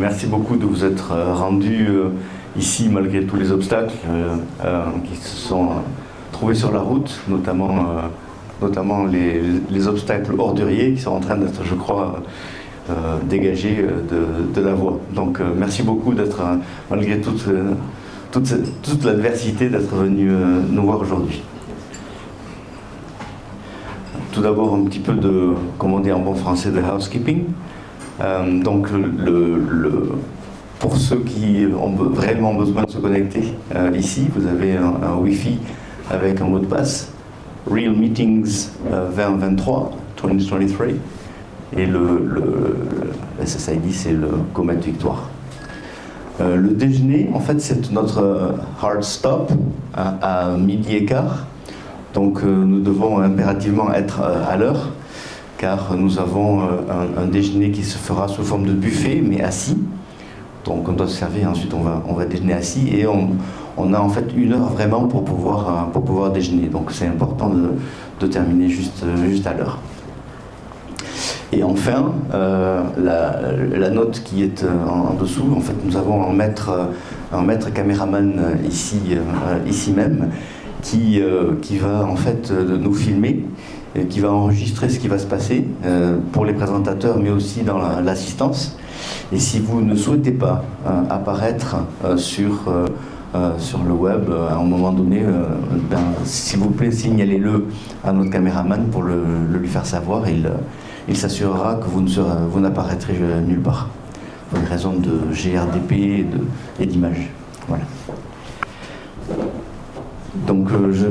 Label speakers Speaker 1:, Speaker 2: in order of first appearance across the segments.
Speaker 1: merci beaucoup de vous être rendu ici malgré tous les obstacles qui se sont trouvés sur la route, notamment les obstacles orduriers qui sont en train d'être, je crois, dégagés de la voie. Donc merci beaucoup d'être, malgré toute l'adversité, d'être venu nous voir aujourd'hui. Tout d'abord un petit peu de, comme on dit en bon français, de housekeeping. Donc pour ceux qui ont vraiment besoin de se connecter ici, vous avez un Wi-Fi avec un mot de passe, Real Meetings 2023, 2023, et le SSID c'est le Comet Victoire. Le déjeuner, en fait, c'est notre hard stop à 12h15. Donc nous devons impérativement être à l'heure, car nous avons un déjeuner qui se fera sous forme de buffet, mais assis. Donc on doit se servir, ensuite on va déjeuner assis, et on a en fait 1 heure vraiment pour pouvoir déjeuner. Donc c'est important de terminer juste à l'heure. Et enfin, la note qui est en dessous, en fait nous avons un maître caméraman ici même, qui va en fait nous filmer, qui va enregistrer ce qui va se passer pour les présentateurs, mais aussi dans l'assistance. Et si vous ne souhaitez pas apparaître sur le web à un moment donné, s'il vous plaît, signalez-le à notre caméraman pour le lui faire savoir. Il s'assurera que vous n'apparaîtrez nulle part, pour une raison de GRDP et d'image. Voilà. Donc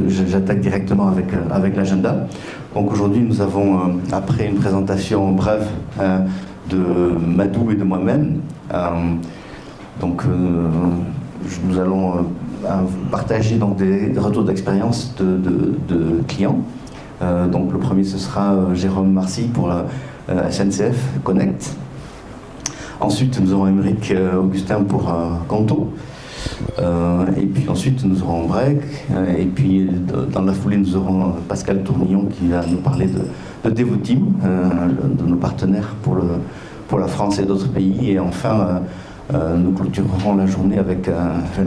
Speaker 1: j'attaque directement avec l'agenda. Donc aujourd'hui nous avons, après une présentation brève de Madou et de moi-même, nous allons partager donc des retours d'expérience de clients. Donc le premier ce sera Jérôme Marcy pour la SNCF Connect. Ensuite nous aurons Émeric Augustin pour Conto. Et puis ensuite nous aurons Break, et puis dans la foulée nous aurons Pascal Tournillon qui va nous parler de Devoteam, de nos partenaires pour la France et d'autres pays. Et enfin nous clôturerons la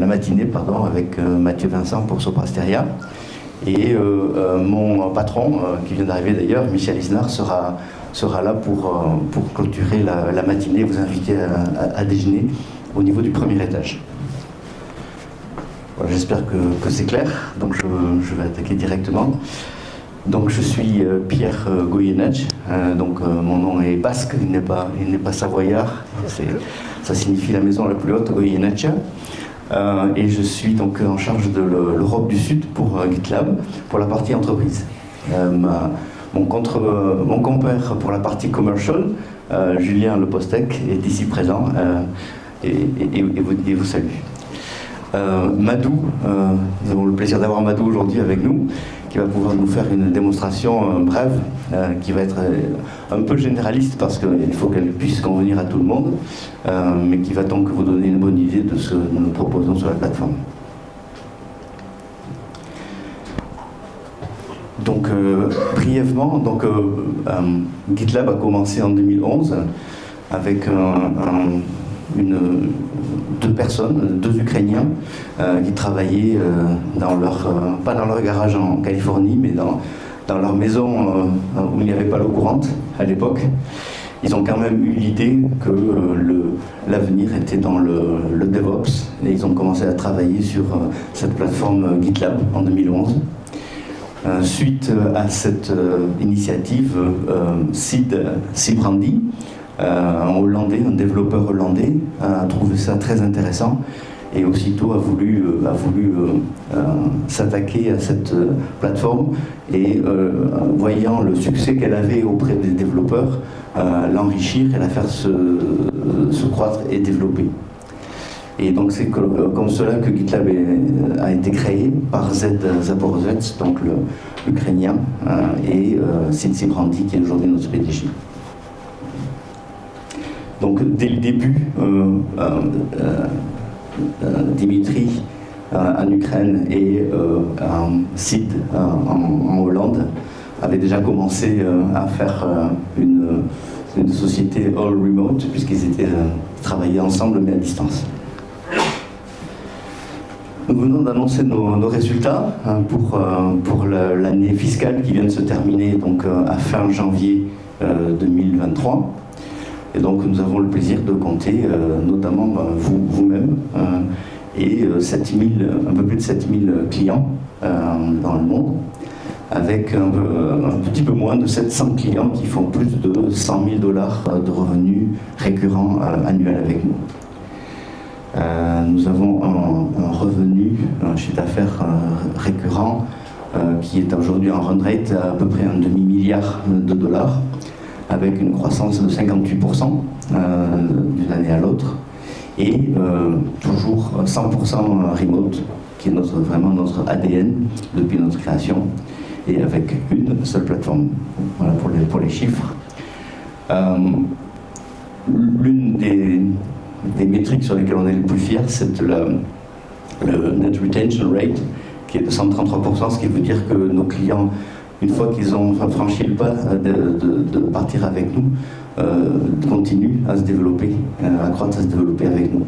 Speaker 1: matinée avec Mathieu Vincent pour Soprasteria. Et mon patron, qui vient d'arriver d'ailleurs, Michel Isnard, sera là pour clôturer la matinée et vous inviter à déjeuner au niveau du premier étage. Voilà, j'espère que c'est clair, donc je vais attaquer directement. Donc je suis Pierre Goyenec, donc mon nom est basque, il n'est pas savoyard, ça signifie la maison la plus haute, Goyenec. Et je suis donc en charge de l'Europe du Sud pour GitLab, pour la partie entreprise. Mon compère pour la partie commercial, Julien Lepostec, est ici présent et vous salue. Madou, nous avons le plaisir d'avoir Madou aujourd'hui avec nous, qui va pouvoir nous faire une démonstration brève, qui va être un peu généraliste parce qu'il faut qu'elle puisse convenir à tout le monde, mais qui va donc vous donner une bonne idée de ce que nous proposons sur la plateforme. Donc brièvement, GitLab a commencé en 2011 avec deux Ukrainiens qui travaillaient pas dans leur garage en Californie, mais dans leur maison où il n'y avait pas l'eau courante à l'époque. Ils ont quand même eu l'idée que l'avenir était dans le DevOps, et ils ont commencé à travailler sur cette plateforme GitLab en 2011. Suite à cette initiative, Sid Sijbrandij, un développeur hollandais, a trouvé ça très intéressant et aussitôt a voulu s'attaquer à cette plateforme et voyant le succès qu'elle avait auprès des développeurs, l'enrichir et la faire se croître et développer. Et donc c'est comme cela que GitLab a été créé par Zed Zaporozhets, donc l'Ukrainien, et Sid Sijbrandij qui est aujourd'hui notre PDG. Donc dès le début, Dimitri en Ukraine et Sid en Hollande avaient déjà commencé à faire C'est une société all remote, puisqu'ils travaillaient ensemble mais à distance. Nous venons d'annoncer nos résultats pour l'année fiscale qui vient de se terminer donc, à fin janvier 2023. Et donc nous avons le plaisir de compter notamment vous-même et un peu plus de 7000 clients dans le monde, avec un petit peu moins de 700 clients qui font plus de 100 000 $ de revenus récurrents annuels avec nous. Nous avons un revenu, un chiffre d'affaires récurrent qui est aujourd'hui en run rate à peu près un demi-milliard de dollars, avec une croissance de 58% d'une année à l'autre, et toujours 100% remote, qui est vraiment notre ADN depuis notre création, et avec une seule plateforme. Voilà pour les chiffres. L'une des métriques sur lesquelles on est le plus fier, c'est le net retention rate, qui est de 133%, ce qui veut dire que nos clients, une fois qu'ils ont franchi le pas de partir avec nous, continuent à se développer, à croître, à se développer avec nous.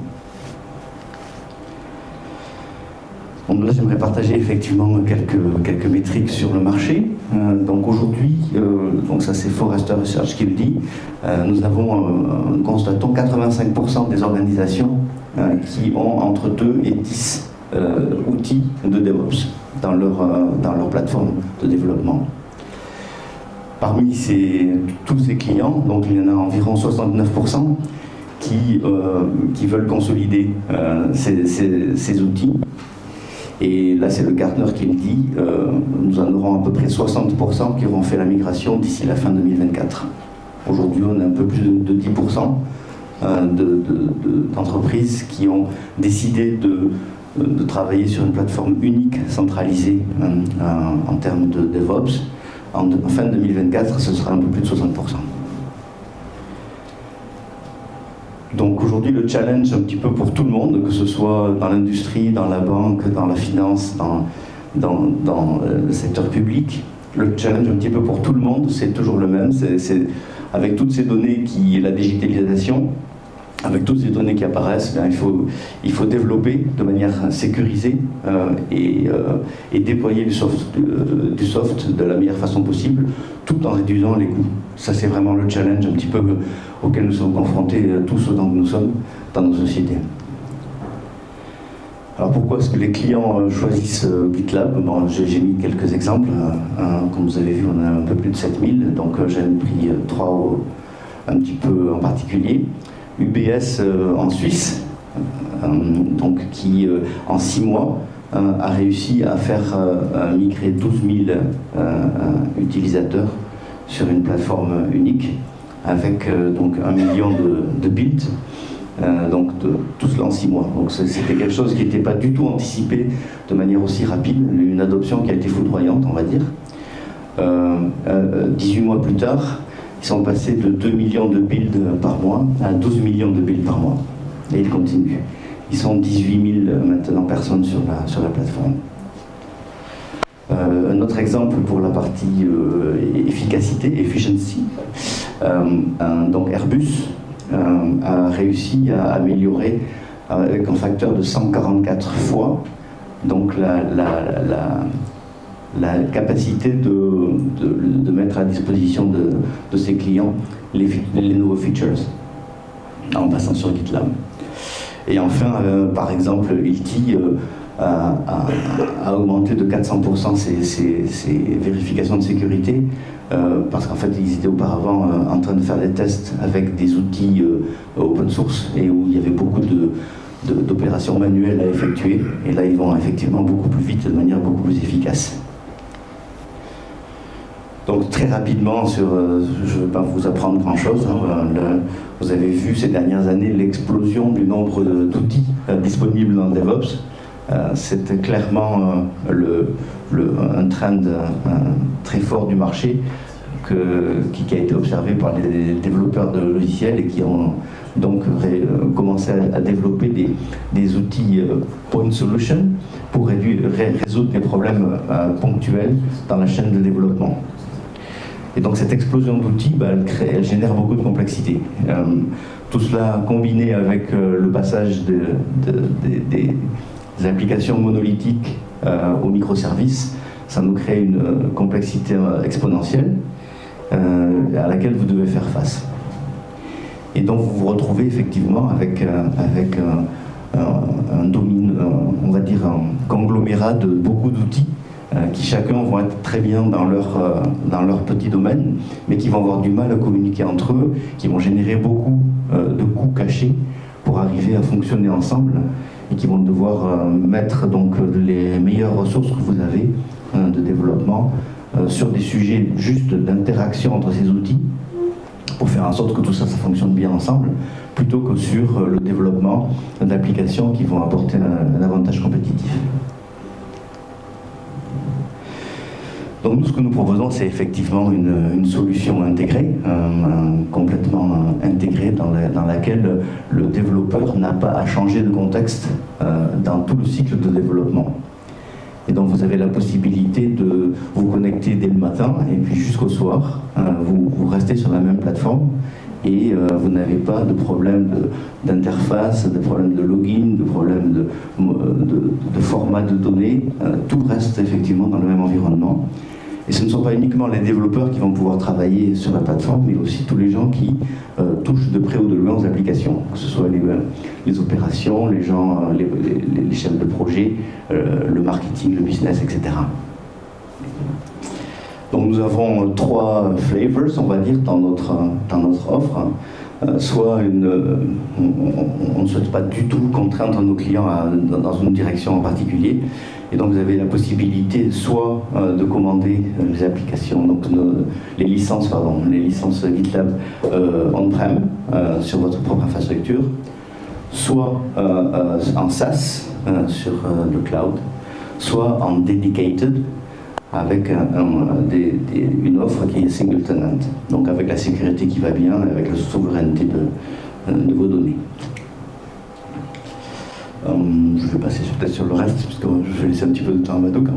Speaker 1: Donc là, j'aimerais partager effectivement quelques métriques sur le marché. Donc aujourd'hui, donc ça c'est Forrester Research qui le dit, nous constatons 85% des organisations qui ont entre 2 et 10 outils de DevOps dans leur plateforme de développement. Parmi tous ces clients, donc il y en a environ 69% qui veulent consolider ces outils. Et là, c'est le Gartner qui le dit, nous en aurons à peu près 60% qui auront fait la migration d'ici la fin 2024. Aujourd'hui, on a un peu plus de 10% d'entreprises qui ont décidé de travailler sur une plateforme unique, centralisée en termes de DevOps. En fin 2024, ce sera un peu plus de 60%. Donc aujourd'hui, le challenge un petit peu pour tout le monde, que ce soit dans l'industrie, dans la banque, dans la finance, dans le secteur public, le challenge un petit peu pour tout le monde, c'est toujours le même. C'est avec toutes ces données la digitalisation, avec toutes ces données qui apparaissent, il faut développer de manière sécurisée et déployer du soft de la meilleure façon possible, tout en réduisant les coûts. Ça, c'est vraiment le challenge un petit peu auquel nous sommes confrontés tous autant que nous sommes dans nos sociétés. Alors pourquoi est-ce que les clients choisissent GitLab? Bon, j'ai mis quelques exemples. Comme vous avez vu, on a un peu plus de 7000, donc j'ai pris 3 un petit peu en particulier. UBS en Suisse, donc qui en 6 mois a réussi à faire migrer 12 000 utilisateurs sur une plateforme unique, avec donc 1 million de builds, donc tout cela en 6 mois. Donc c'était quelque chose qui n'était pas du tout anticipé de manière aussi rapide, une adoption qui a été foudroyante, on va dire. 18 mois plus tard, ils sont passés de 2 millions de builds par mois à 12 millions de builds par mois. Et ils continuent. Ils sont 18 000 maintenant personnes sur la plateforme. Un autre exemple pour la partie efficacité, efficiency. Donc Airbus a réussi à améliorer avec un facteur de 144 fois donc la capacité de mettre à disposition de ses clients les nouveaux features en passant sur GitLab. Et enfin, par exemple, Ilti a augmenté de 400% ses vérifications de sécurité parce qu'en fait, ils étaient auparavant en train de faire des tests avec des outils open source et où il y avait beaucoup d'opérations manuelles à effectuer. Et là, ils vont effectivement beaucoup plus vite, de manière beaucoup plus efficace. Donc très rapidement, je ne vais pas vous apprendre grand-chose, vous avez vu ces dernières années l'explosion du nombre d'outils disponibles dans DevOps. C'est clairement un trend très fort du marché qui a été observé par les développeurs de logiciels et qui ont donc commencé à développer des outils point solution pour résoudre des problèmes ponctuels dans la chaîne de développement. Et donc cette explosion d'outils, elle génère beaucoup de complexité. Tout cela combiné avec le passage des applications monolithiques aux microservices, ça nous crée une complexité exponentielle à laquelle vous devez faire face. Et donc vous vous retrouvez effectivement avec un on va dire un conglomérat de beaucoup d'outils qui chacun vont être très bien dans leur petit domaine, mais qui vont avoir du mal à communiquer entre eux, qui vont générer beaucoup de coûts cachés pour arriver à fonctionner ensemble, et qui vont devoir mettre donc les meilleures ressources que vous avez de développement sur des sujets juste d'interaction entre ces outils, pour faire en sorte que tout ça fonctionne bien ensemble, plutôt que sur le développement d'applications qui vont apporter un avantage compétitif. Donc nous, ce que nous proposons, c'est effectivement une solution intégrée, complètement intégrée, dans laquelle le développeur n'a pas à changer de contexte dans tout le cycle de développement. Et donc vous avez la possibilité de vous connecter dès le matin et puis jusqu'au soir, vous restez sur la même plateforme et vous n'avez pas de problème d'interface, de problème de login, de problème de format de données. Tout reste effectivement dans le même environnement. Et ce ne sont pas uniquement les développeurs qui vont pouvoir travailler sur la plateforme, mais aussi tous les gens qui touchent de près ou de loin aux applications, que ce soit les opérations, les gens, les chefs de projet, le marketing, le business, etc. Donc nous avons 3 flavors, on va dire, dans notre offre. Soit on ne souhaite pas du tout contraindre nos clients dans une direction en particulier, et donc vous avez la possibilité soit de commander les applications, donc les licences GitLab on-prem sur votre propre infrastructure, soit en SaaS sur le cloud, soit en dedicated avec une offre qui est single tenant, donc avec la sécurité qui va bien, avec la souveraineté de vos données. Je vais passer peut-être sur le reste, parce que je vais laisser un petit peu de temps à Madou quand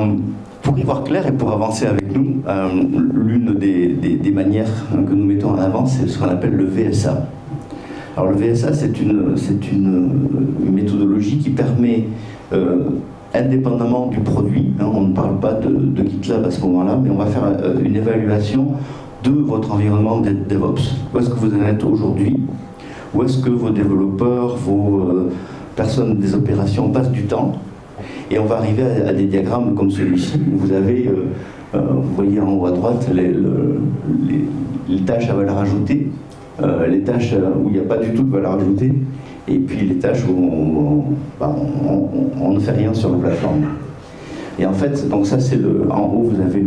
Speaker 1: même. Pour y voir clair et pour avancer avec nous, l'une des manières que nous mettons en avant, c'est ce qu'on appelle le VSA. Alors le VSA, c'est une méthodologie qui permet, indépendamment du produit, on ne parle pas de GitLab à ce moment-là, mais on va faire une évaluation de votre environnement de DevOps. Où est-ce que vous en êtes aujourd'hui? Où est-ce que vos développeurs, vos personnes des opérations passent du temps? Et on va arriver à des diagrammes comme celui-ci, où vous avez, vous voyez en haut à droite, les tâches à valeur ajoutée, les tâches où il n'y a pas du tout de valeur ajoutée, et puis les tâches où on ne fait rien sur la plateforme. Et en fait, donc ça c'est en haut vous avez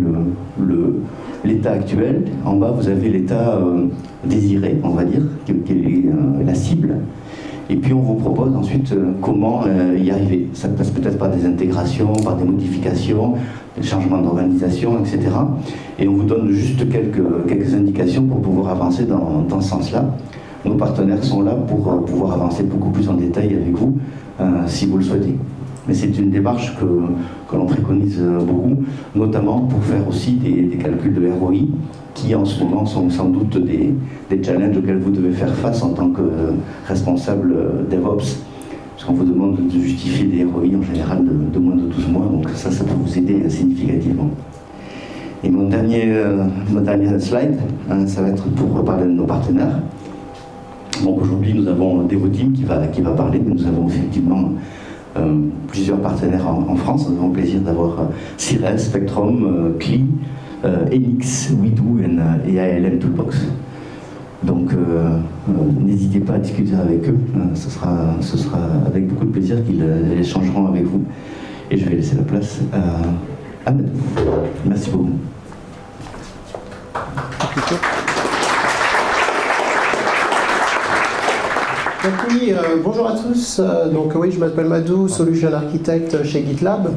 Speaker 1: l'état actuel, en bas vous avez l'état désiré, on va dire, qui est la cible. Et puis on vous propose ensuite comment y arriver. Ça passe peut-être par des intégrations, par des modifications, des changements d'organisation, etc. Et on vous donne juste quelques indications pour pouvoir avancer dans ce sens-là. Nos partenaires sont là pour pouvoir avancer beaucoup plus en détail avec vous, si vous le souhaitez. Mais c'est une démarche que l'on préconise beaucoup, notamment pour faire aussi des calculs de ROI, qui en ce moment sont sans doute des challenges auxquels vous devez faire face en tant que responsable DevOps, parce qu'on vous demande de justifier des ROI en général de moins de 12 mois, donc ça peut vous aider significativement. Et mon dernier slide, ça va être pour parler de nos partenaires. Donc aujourd'hui nous avons Devoteam qui va parler, mais nous avons effectivement plusieurs partenaires en France. Nous avons le plaisir d'avoir Cirel, Spectrum, CLI, Enix, WeDo et ALM Toolbox. Donc n'hésitez pas à discuter avec eux, ce sera avec beaucoup de plaisir qu'ils échangeront avec vous. Et je vais laisser la place à Madou. Merci beaucoup.
Speaker 2: Donc oui, bonjour à tous. Donc oui, je m'appelle Madou, Solution Architect chez GitLab.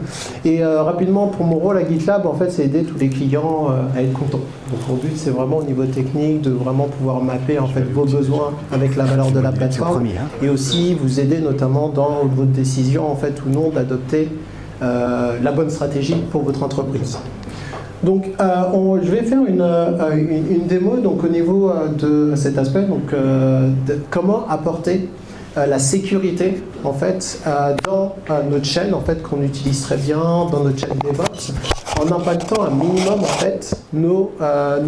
Speaker 2: Et rapidement, pour mon rôle à GitLab, en fait, c'est aider tous les clients à être contents. Donc mon but, c'est vraiment au niveau technique de vraiment pouvoir mapper en fait vos besoins avec la valeur de la plateforme, et aussi vous aider notamment dans votre décision en fait ou non d'adopter la bonne stratégie pour votre entreprise. Donc, je vais faire une démo donc, au niveau de cet aspect, donc, de comment apporter la sécurité en fait, dans notre chaîne en fait, qu'on utilise très bien, dans notre chaîne DevOps, en impactant un minimum en fait, nos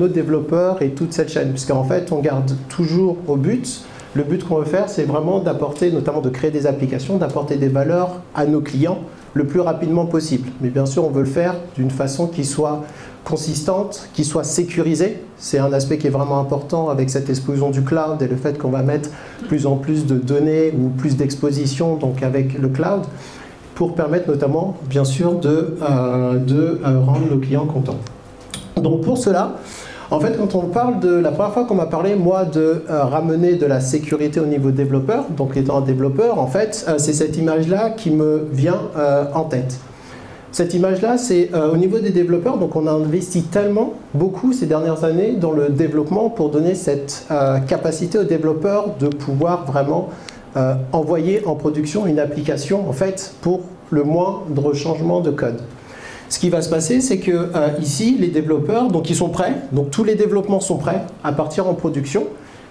Speaker 2: développeurs et toute cette chaîne. Puisqu'en fait, on garde toujours au but. Le but qu'on veut faire, c'est vraiment d'apporter, notamment de créer des applications, d'apporter des valeurs à nos clients le plus rapidement possible. Mais bien sûr, on veut le faire d'une façon qui soit consistante, qui soit sécurisée. C'est un aspect qui est vraiment important avec cette explosion du cloud et le fait qu'on va mettre plus en plus de données ou plus d'exposition donc avec le cloud pour permettre notamment, bien sûr, de rendre nos clients contents. Donc pour cela, en fait, quand on parle de la première fois qu'on m'a parlé, moi, de ramener de la sécurité au niveau développeur, donc étant un développeur, en fait, c'est cette image-là qui me vient en tête. Cette image-là, c'est au niveau des développeurs, donc on a investi tellement, beaucoup ces dernières années dans le développement pour donner cette capacité aux développeurs de pouvoir vraiment envoyer en production une application, en fait, pour le moindre changement de code. Ce qui va se passer, c'est que ici, les développeurs, donc ils sont prêts, donc tous les développements sont prêts à partir en production.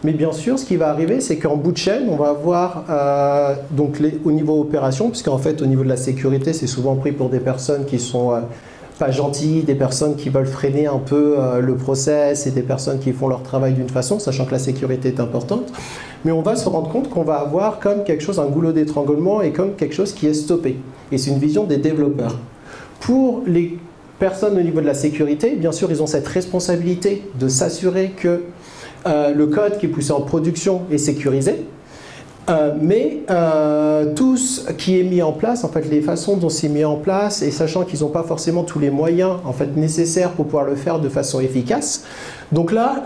Speaker 2: Mais bien sûr, ce qui va arriver, c'est qu'en bout de chaîne, on va avoir donc au niveau opération, puisqu'en fait, au niveau de la sécurité, c'est souvent pris pour des personnes qui sont pas gentilles, des personnes qui veulent freiner un peu le process et des personnes qui font leur travail d'une façon, sachant que la sécurité est importante. Mais on va se rendre compte qu'on va avoir comme quelque chose, un goulot d'étranglement et comme quelque chose qui est stoppé. Et c'est une vision des développeurs. Pour les personnes au niveau de la sécurité, bien sûr, ils ont cette responsabilité de s'assurer que le code qui est poussé en production est sécurisé, mais tout ce qui est mis en place, en fait, les façons dont c'est mis en place, et sachant qu'ils n'ont pas forcément tous les moyens en fait, nécessaires pour pouvoir le faire de façon efficace, donc là,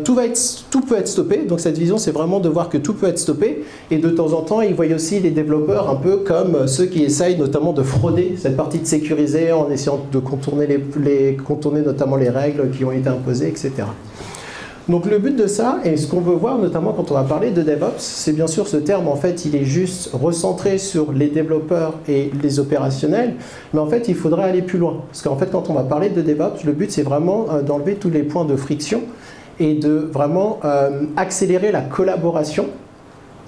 Speaker 2: tout peut être stoppé. Donc cette vision, c'est vraiment de voir que tout peut être stoppé, et de temps en temps, ils voient aussi les développeurs un peu comme ceux qui essayent notamment de frauder cette partie de sécuriser en essayant de contourner, contourner notamment les règles qui ont été imposées, etc. Donc le but de ça, et ce qu'on veut voir notamment quand on va parler de DevOps, c'est bien sûr ce terme, en fait, il est juste recentré sur les développeurs et les opérationnels, mais en fait, il faudrait aller plus loin. Parce qu'en fait, quand on va parler de DevOps, le but, c'est vraiment d'enlever tous les points de friction et de vraiment accélérer la collaboration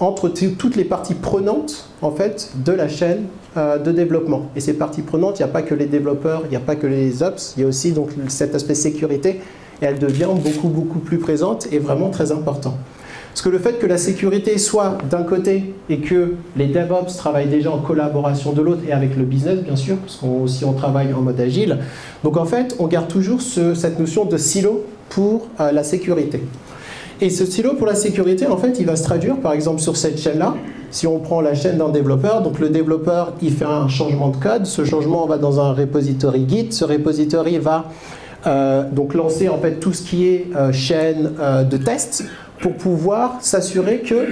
Speaker 2: entre toutes les parties prenantes, en fait, de la chaîne de développement. Et ces parties prenantes, il n'y a pas que les développeurs, il n'y a pas que les ops, il y a aussi donc cet aspect sécurité, et elle devient beaucoup plus présente et vraiment très important. Parce que le fait que la sécurité soit d'un côté et que les DevOps travaillent déjà en collaboration de l'autre et avec le business bien sûr, parce qu'on travaille en mode agile, donc en fait on garde toujours cette notion de silo pour la sécurité. Et ce silo pour la sécurité, en fait, il va se traduire par exemple sur cette chaîne-là. Si on prend la chaîne d'un développeur, donc le développeur il fait un changement de code, ce changement va dans un repository Git, ce repository va donc lancer en fait tout ce qui est chaîne de test pour pouvoir s'assurer que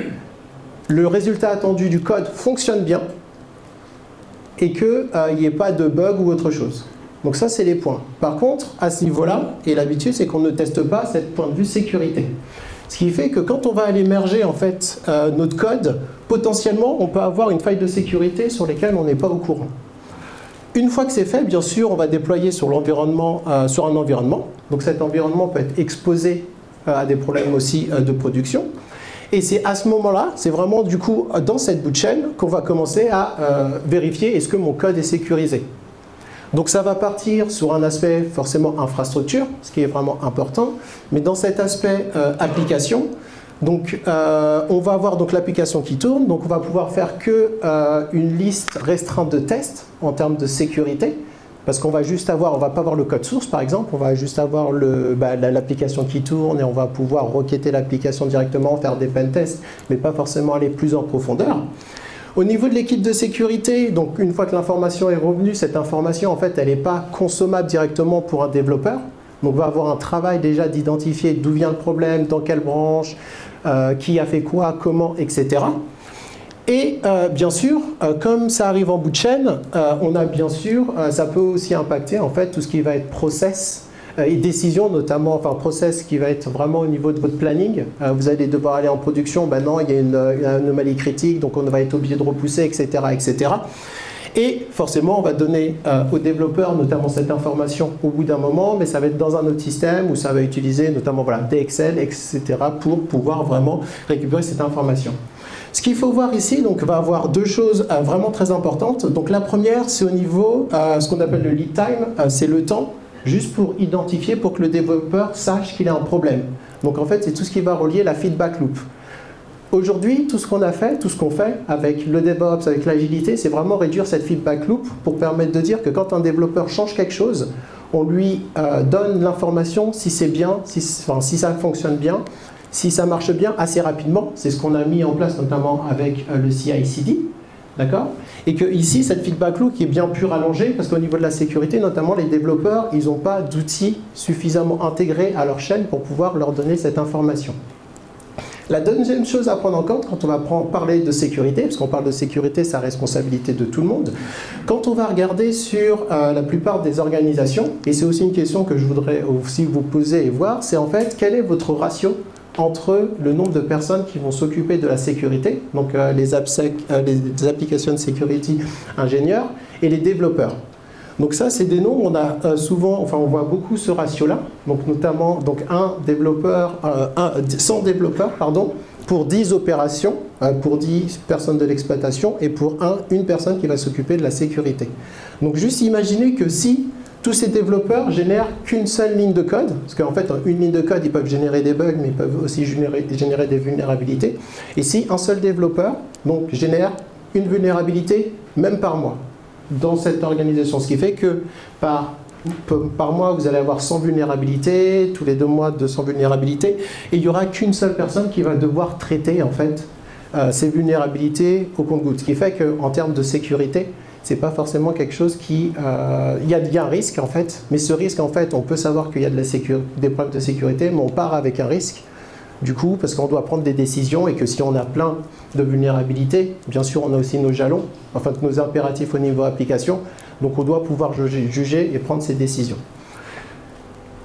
Speaker 2: le résultat attendu du code fonctionne bien et qu'il n'y ait pas de bug ou autre chose. Donc ça c'est les points. Par contre à ce niveau-là, et l'habitude c'est qu'on ne teste pas cette point de vue sécurité. Ce qui fait que quand on va aller merger en fait notre code, potentiellement on peut avoir une faille de sécurité sur laquelle on n'est pas au courant. Une fois que c'est fait, bien sûr, on va déployer sur l'environnement, sur un environnement. Donc cet environnement peut être exposé à des problèmes aussi de production. Et c'est à ce moment-là, c'est vraiment du coup dans cette bout de chaîne qu'on va commencer à vérifier est-ce que mon code est sécurisé. Donc ça va partir sur un aspect forcément infrastructure, ce qui est vraiment important. Mais dans cet aspect application, donc, on va avoir donc l'application qui tourne, donc on va pouvoir faire que une liste restreinte de tests en termes de sécurité, parce qu'on va juste avoir, on va pas avoir le code source par exemple, on va juste avoir l'application qui tourne et on va pouvoir requêter l'application directement, faire des pen tests, mais pas forcément aller plus en profondeur. Au niveau de l'équipe de sécurité, donc une fois que l'information est revenue, cette information en fait elle n'est pas consommable directement pour un développeur. Donc on va avoir un travail déjà d'identifier d'où vient le problème, dans quelle branche, qui a fait quoi, comment, etc. Et bien sûr, comme ça arrive en bout de chaîne, on a bien sûr, ça peut aussi impacter en fait tout ce qui va être process et décision, notamment, enfin process qui va être vraiment au niveau de votre planning. Vous allez devoir aller en production, ben non, il y a une anomalie critique, donc on va être obligé de repousser, etc., etc. Et forcément, on va donner aux développeurs notamment cette information au bout d'un moment, mais ça va être dans un autre système où ça va utiliser notamment voilà, DXL, etc. pour pouvoir vraiment récupérer cette information. Ce qu'il faut voir ici, donc, va avoir deux choses vraiment très importantes. Donc la première, c'est au niveau, ce qu'on appelle le lead time, c'est le temps, juste pour identifier, pour que le développeur sache qu'il a un problème. Donc en fait, c'est tout ce qui va relier la feedback loop. Aujourd'hui, tout ce qu'on a fait, tout ce qu'on fait avec le DevOps, avec l'agilité, c'est vraiment réduire cette feedback loop pour permettre de dire que quand un développeur change quelque chose, on lui donne l'information si c'est bien, si ça fonctionne bien, si ça marche bien assez rapidement. C'est ce qu'on a mis en place notamment avec le CI/CD, d'accord ? Et que ici, cette feedback loop qui est bien plus rallongée, parce qu'au niveau de la sécurité, notamment les développeurs, ils n'ont pas d'outils suffisamment intégrés à leur chaîne pour pouvoir leur donner cette information. La deuxième chose à prendre en compte quand on va parler de sécurité, parce qu'on parle de sécurité, c'est la responsabilité de tout le monde, quand on va regarder sur la plupart des organisations, et c'est aussi une question que je voudrais aussi vous poser et voir, c'est en fait quel est votre ratio entre le nombre de personnes qui vont s'occuper de la sécurité, donc les application security ingénieurs, et les développeurs. Donc ça, c'est des nombres, on a souvent, enfin on voit beaucoup ce ratio-là, donc notamment donc 100 développeurs pour 10 opérations, pour 10 personnes de l'exploitation, et pour une personne qui va s'occuper de la sécurité. Donc juste imaginez que si tous ces développeurs génèrent qu'une seule ligne de code, parce qu'en fait, une ligne de code, ils peuvent générer des bugs, mais ils peuvent aussi générer des vulnérabilités. Et si un seul développeur donc, génère une vulnérabilité, même par mois, dans cette organisation, ce qui fait que par mois, vous allez avoir 100 vulnérabilités, tous les 2 mois 200 vulnérabilités, et il n'y aura qu'une seule personne qui va devoir traiter en fait ces vulnérabilités au compte-gouttes. Ce qui fait qu'en termes de sécurité, c'est pas forcément quelque chose qui... Il y a un risque en fait, mais ce risque en fait, on peut savoir qu'il y a des problèmes de sécurité, mais on part avec un risque. Du coup, parce qu'on doit prendre des décisions et que si on a plein de vulnérabilités, bien sûr, on a aussi nos jalons, enfin nos impératifs au niveau application, donc on doit pouvoir juger et prendre ces décisions.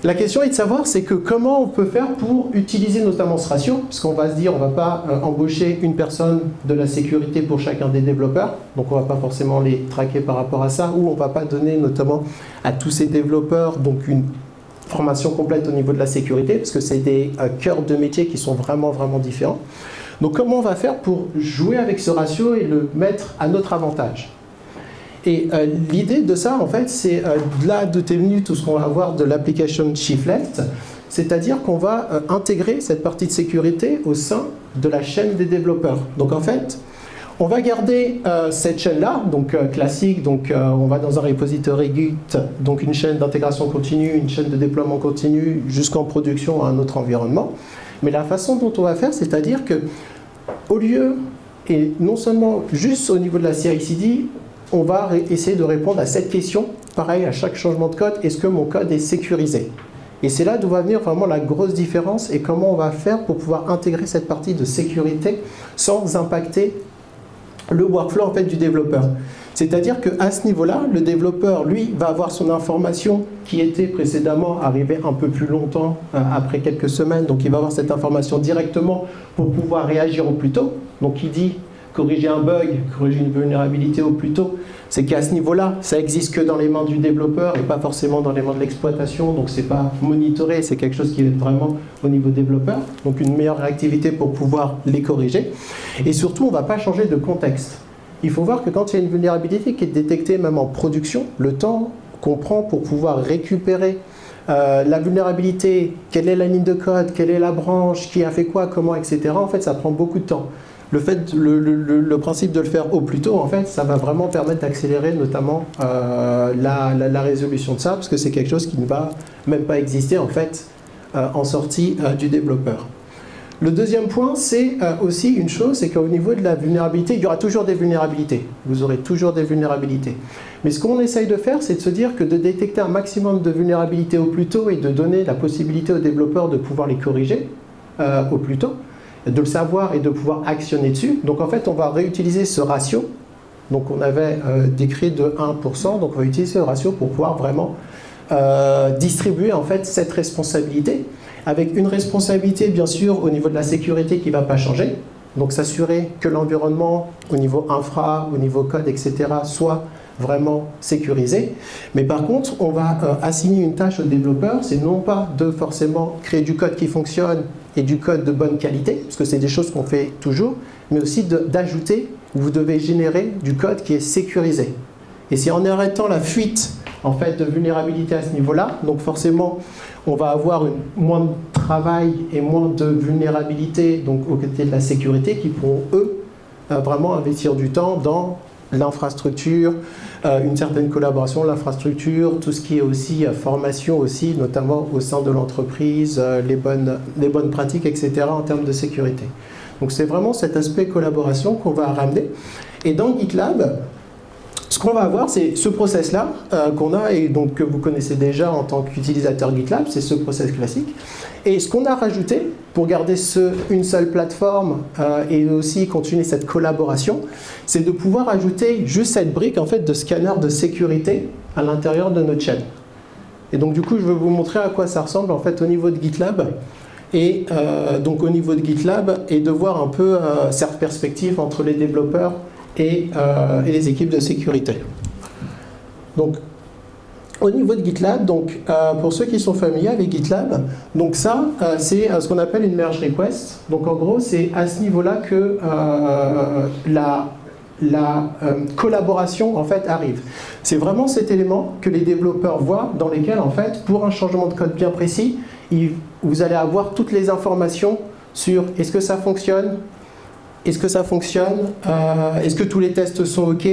Speaker 2: La question est de savoir, c'est que comment on peut faire pour utiliser notamment ce ratio, parce qu'on va se dire, on ne va pas embaucher une personne de la sécurité pour chacun des développeurs, donc on ne va pas forcément les traquer par rapport à ça, ou on ne va pas donner notamment à tous ces développeurs donc une formation complète au niveau de la sécurité, parce que c'est des cœurs de métier qui sont vraiment, vraiment différents. Donc comment on va faire pour jouer avec ce ratio et le mettre à notre avantage ? Et l'idée de ça, en fait, c'est là d'où est venu tout ce qu'on va voir de l'application shift left, c'est-à-dire qu'on va intégrer cette partie de sécurité au sein de la chaîne des développeurs. Donc en fait, on va garder cette chaîne-là, donc classique, donc on va dans un repository Git, donc une chaîne d'intégration continue, une chaîne de déploiement continu jusqu'en production à un autre environnement. Mais la façon dont on va faire, c'est-à-dire que au lieu, et non seulement juste au niveau de la CI/CD, on va essayer de répondre à cette question, pareil à chaque changement de code, est-ce que mon code est sécurisé ? Et c'est là d'où va venir vraiment la grosse différence et comment on va faire pour pouvoir intégrer cette partie de sécurité sans impacter le workflow en fait, du développeur. C'est-à-dire qu'à ce niveau-là, le développeur, lui, va avoir son information qui était précédemment arrivée un peu plus longtemps, après quelques semaines, donc il va avoir cette information directement pour pouvoir réagir au plus tôt. Donc il dit corriger un bug, corriger une vulnérabilité au plus tôt, c'est qu'à ce niveau-là, ça existe que dans les mains du développeur et pas forcément dans les mains de l'exploitation, donc c'est pas monitoré, c'est quelque chose qui est vraiment au niveau développeur, donc une meilleure réactivité pour pouvoir les corriger. Et surtout, on ne va pas changer de contexte. Il faut voir que quand il y a une vulnérabilité qui est détectée même en production, le temps qu'on prend pour pouvoir récupérer la vulnérabilité, quelle est la ligne de code, quelle est la branche, qui a fait quoi, comment, etc., en fait, ça prend beaucoup de temps. Le principe de le faire au plus tôt, en fait, ça va vraiment permettre d'accélérer notamment la résolution de ça, parce que c'est quelque chose qui ne va même pas exister, en fait, en sortie du développeur. Le deuxième point, c'est aussi une chose, c'est qu'au niveau de la vulnérabilité, il y aura toujours des vulnérabilités. Vous aurez toujours des vulnérabilités. Mais ce qu'on essaye de faire, c'est de se dire que de détecter un maximum de vulnérabilités au plus tôt et de donner la possibilité aux développeurs de pouvoir les corriger au plus tôt, de le savoir et de pouvoir actionner dessus. Donc en fait, on va réutiliser ce ratio. Donc on avait décrit de 1%, donc on va utiliser ce ratio pour pouvoir vraiment distribuer en fait cette responsabilité, avec une responsabilité bien sûr au niveau de la sécurité qui ne va pas changer. Donc s'assurer que l'environnement au niveau infra, au niveau code, etc. soit vraiment sécurisé. Mais par contre, on va assigner une tâche au développeur, c'est non pas de forcément créer du code qui fonctionne et du code de bonne qualité, parce que c'est des choses qu'on fait toujours, mais aussi d'ajouter, vous devez générer du code qui est sécurisé. Et c'est en arrêtant la fuite en fait, de vulnérabilité à ce niveau-là, donc forcément, on va avoir moins de travail et moins de vulnérabilité donc, aux côtés de la sécurité qui pourront, eux, vraiment investir du temps dans l'infrastructure, une certaine collaboration, l'infrastructure, tout ce qui est aussi formation aussi, notamment au sein de l'entreprise, les bonnes pratiques, etc. en termes de sécurité. Donc c'est vraiment cet aspect collaboration qu'on va ramener. Et dans GitLab, ce qu'on va avoir, c'est ce process-là qu'on a et donc que vous connaissez déjà en tant qu'utilisateur GitLab, c'est ce process classique. Et ce qu'on a rajouté pour garder une seule plateforme et aussi continuer cette collaboration, c'est de pouvoir ajouter juste cette brique en fait, de scanner de sécurité à l'intérieur de notre chaîne. Et donc du coup, je vais vous montrer à quoi ça ressemble en fait au niveau de GitLab. Et donc au niveau de GitLab, et de voir un peu cette perspective entre les développeurs et les équipes de sécurité. Donc, au niveau de GitLab, donc, pour ceux qui sont familiers avec GitLab, donc ça, c'est ce qu'on appelle une merge request. Donc en gros, c'est à ce niveau-là que la collaboration en fait arrive. C'est vraiment cet élément que les développeurs voient, dans lesquels en fait, pour un changement de code bien précis, vous allez avoir toutes les informations sur est-ce que ça fonctionne, est-ce que ça fonctionne, est-ce que tous les tests sont OK,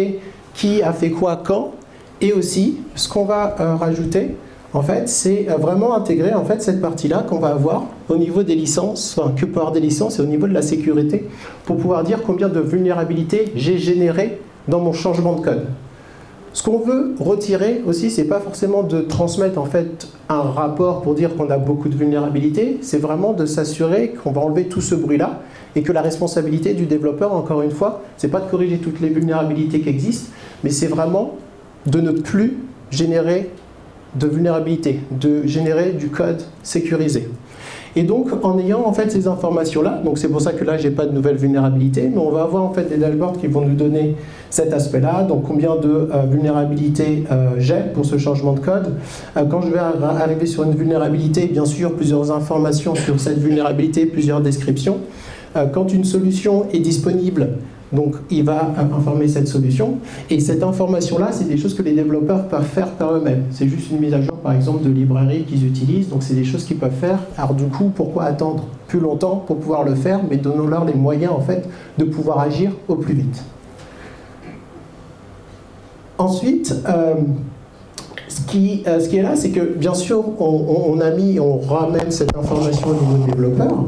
Speaker 2: qui a fait quoi quand, et aussi ce qu'on va rajouter, en fait, c'est vraiment intégrer en fait cette partie-là qu'on va avoir au niveau des licences, enfin que peut avoir des licences et au niveau de la sécurité, pour pouvoir dire combien de vulnérabilités j'ai généré dans mon changement de code. Ce qu'on veut retirer aussi, c'est pas forcément de transmettre en fait un rapport pour dire qu'on a beaucoup de vulnérabilités, c'est vraiment de s'assurer qu'on va enlever tout ce bruit-là et que la responsabilité du développeur, encore une fois, c'est pas de corriger toutes les vulnérabilités qui existent, mais c'est vraiment de ne plus générer de vulnérabilité, de générer du code sécurisé. Et donc, en ayant en fait ces informations-là, donc c'est pour ça que là, j'ai pas de nouvelles vulnérabilités, mais on va avoir en fait des dashboards qui vont nous donner cet aspect-là, donc combien de vulnérabilités j'ai pour ce changement de code. Quand je vais arriver sur une vulnérabilité, bien sûr, plusieurs informations sur cette vulnérabilité, plusieurs descriptions. Quand une solution est disponible, donc il va informer cette solution. Et cette information-là, c'est des choses que les développeurs peuvent faire par eux-mêmes. C'est juste une mise à jour, par exemple, de librairie qu'ils utilisent. Donc c'est des choses qu'ils peuvent faire. Alors du coup, pourquoi attendre plus longtemps pour pouvoir le faire? Mais donnons-leur les moyens, en fait, de pouvoir agir au plus vite. Ensuite, ce qui est là, c'est que, bien sûr, on ramène cette information au niveau des développeurs.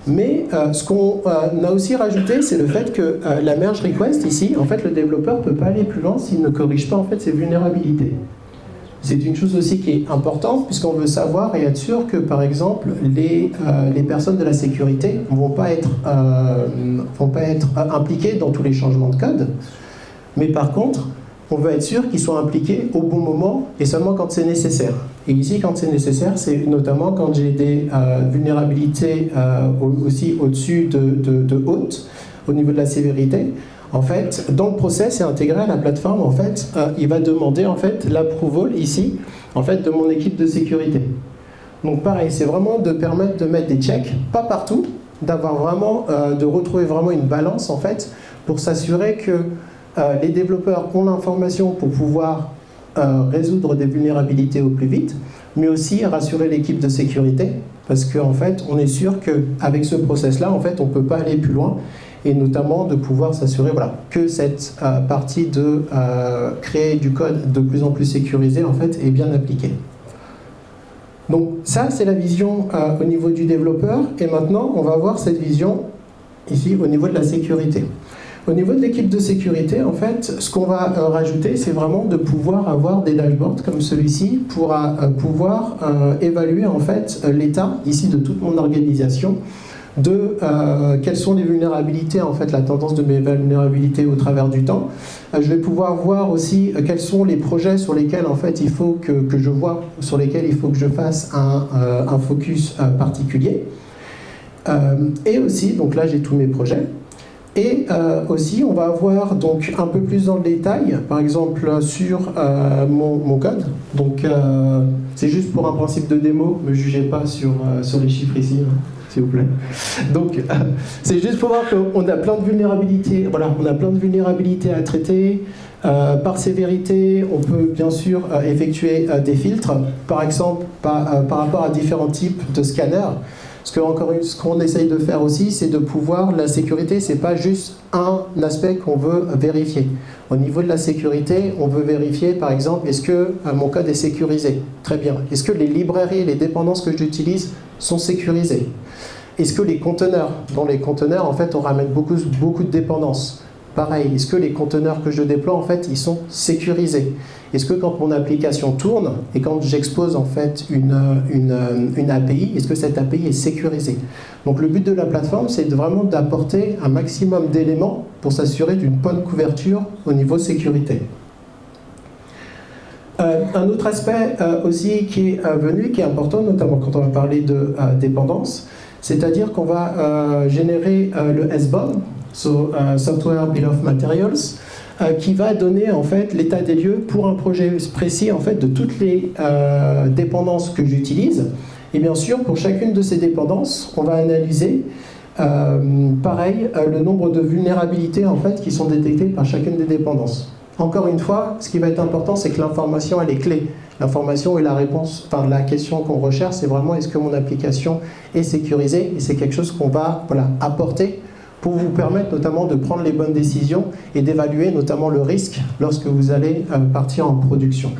Speaker 2: Mais ce qu'on a aussi rajouté, c'est le fait que la merge request, ici, en fait, le développeur ne peut pas aller plus loin s'il ne corrige pas en fait, ses vulnérabilités. C'est une chose aussi qui est importante, puisqu'on veut savoir et être sûr que, par exemple, les personnes de la sécurité ne vont pas être impliquées dans tous les changements de code. Mais par contre, on veut être sûr qu'ils soient impliqués au bon moment et seulement quand c'est nécessaire. Et ici, quand c'est nécessaire, c'est notamment quand j'ai des vulnérabilités aussi au-dessus de haute, au niveau de la sévérité. En fait, dans le process et intégré à la plateforme, en fait, il va demander en fait l'approval ici, en fait, de mon équipe de sécurité. Donc pareil, c'est vraiment de permettre de mettre des checks, pas partout, d'avoir vraiment, de retrouver vraiment une balance en fait, pour s'assurer que les développeurs ont l'information pour pouvoir résoudre des vulnérabilités au plus vite, mais aussi rassurer l'équipe de sécurité, parce qu'en fait, on est sûr qu'avec ce process-là, en fait, on ne peut pas aller plus loin, et notamment de pouvoir s'assurer que cette partie de créer du code de plus en plus sécurisé, en fait, est bien appliquée. Donc ça, c'est la vision au niveau du développeur, et maintenant, on va voir cette vision ici au niveau de la sécurité. Au niveau de l'équipe de sécurité, en fait, ce qu'on va rajouter, c'est vraiment de pouvoir avoir des dashboards comme celui-ci pour pouvoir évaluer en fait l'état ici de toute mon organisation, de quelles sont les vulnérabilités, en fait, la tendance de mes vulnérabilités au travers du temps. Je vais pouvoir voir aussi quels sont les projets sur lesquels en fait il faut que je vois, sur lesquels il faut que je fasse un focus particulier. Et aussi, donc là j'ai tous mes projets. Et aussi, on va avoir donc un peu plus dans le détail, par exemple sur mon code. Donc, c'est juste pour un principe de démo, ne me jugez pas sur les chiffres ici, hein, s'il vous plaît. Donc, c'est juste pour voir qu'on a plein de vulnérabilités. Voilà, on a plein de vulnérabilités à traiter. Par sévérité, on peut bien sûr effectuer des filtres, par exemple par rapport à différents types de scanners. Ce qu'on essaye de faire aussi, c'est de pouvoir, la sécurité, c'est pas juste un aspect qu'on veut vérifier. Au niveau de la sécurité, on veut vérifier, par exemple, est-ce que mon code est sécurisé? Très bien. Est-ce que les librairies et les dépendances que j'utilise sont sécurisées? Est-ce que les conteneurs, dans les conteneurs, en fait, on ramène beaucoup de dépendances? Pareil, est-ce que les conteneurs que je déploie, en fait, ils sont sécurisés? Est-ce que quand mon application tourne et quand j'expose en fait une API, est-ce que cette API est sécurisée? Donc le but de la plateforme, c'est vraiment d'apporter un maximum d'éléments pour s'assurer d'une bonne couverture au niveau sécurité. Un autre aspect aussi qui est venu, qui est important, notamment quand on va parler de dépendance, c'est-à-dire qu'on va générer le SBOM, Software Bill of Materials, qui va donner en fait l'état des lieux pour un projet précis en fait de toutes les dépendances que j'utilise. Et bien sûr, pour chacune de ces dépendances, on va analyser pareil le nombre de vulnérabilités en fait qui sont détectées par chacune des dépendances. Encore une fois, ce qui va être important, c'est que l'information elle est clé. L'information et la réponse, enfin la question qu'on recherche, c'est vraiment est-ce que mon application est sécurisée, et c'est quelque chose qu'on va apporter pour vous permettre notamment de prendre les bonnes décisions et d'évaluer notamment le risque lorsque vous allez partir en production.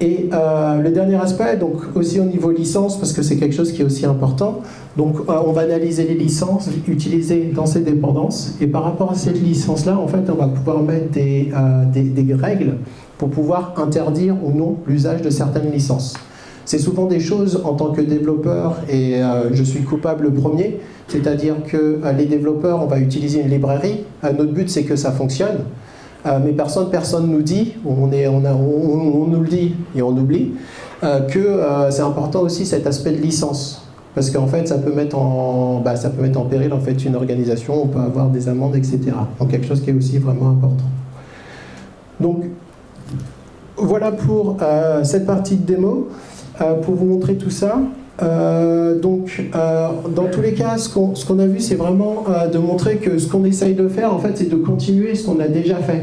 Speaker 2: Et le dernier aspect, donc aussi au niveau licence, parce que c'est quelque chose qui est aussi important, donc on va analyser les licences utilisées dans ces dépendances, et par rapport à cette licence-là, en fait, on va pouvoir mettre des règles pour pouvoir interdire ou non l'usage de certaines licences. C'est souvent des choses en tant que développeur, et je suis coupable le premier, c'est-à-dire que les développeurs, on va utiliser une librairie, notre but c'est que ça fonctionne, mais personne nous dit, on nous le dit et on oublie, que c'est important aussi cet aspect de licence. Parce qu'en fait, ça peut mettre en péril en fait, une organisation, on peut avoir des amendes, etc. Donc quelque chose qui est aussi vraiment important. Donc voilà pour cette partie de démo. Pour vous montrer tout ça. Dans tous les cas, ce qu'on a vu, c'est vraiment de montrer que ce qu'on essaye de faire, en fait, c'est de continuer ce qu'on a déjà fait,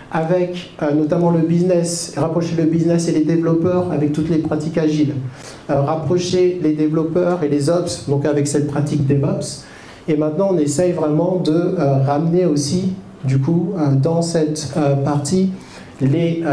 Speaker 2: avec notamment le business, rapprocher le business et les développeurs avec toutes les pratiques agiles, rapprocher les développeurs et les ops, donc avec cette pratique DevOps. Et maintenant, on essaye vraiment de ramener aussi, du coup, dans cette partie, les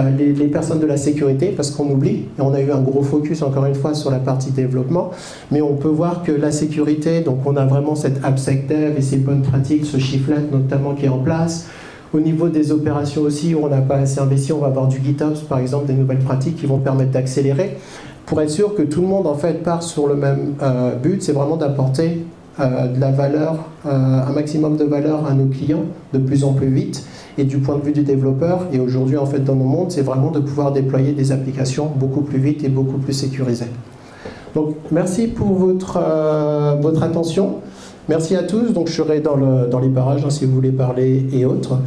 Speaker 2: personnes de la sécurité, parce qu'on oublie, et on a eu un gros focus encore une fois sur la partie développement, mais on peut voir que la sécurité, donc on a vraiment cette AppSecDev et ces bonnes pratiques, ce Shiflet notamment qui est en place. Au niveau des opérations aussi, où on n'a pas assez investi, on va avoir du GitOps par exemple, des nouvelles pratiques qui vont permettre d'accélérer, pour être sûr que tout le monde en fait part sur le même but, c'est vraiment d'apporter de la valeur, un maximum de valeur à nos clients de plus en plus vite. Et du point de vue du développeur, et aujourd'hui en fait dans nos mondes, c'est vraiment de pouvoir déployer des applications beaucoup plus vite et beaucoup plus sécurisées. Donc merci pour votre attention. Merci à tous. Donc je serai dans les parages hein, si vous voulez parler et autres.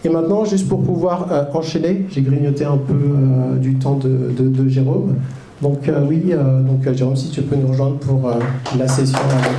Speaker 2: Et maintenant, juste pour pouvoir enchaîner, j'ai grignoté un peu du temps de Jérôme. Donc Jérôme, si tu peux nous rejoindre pour la session avec...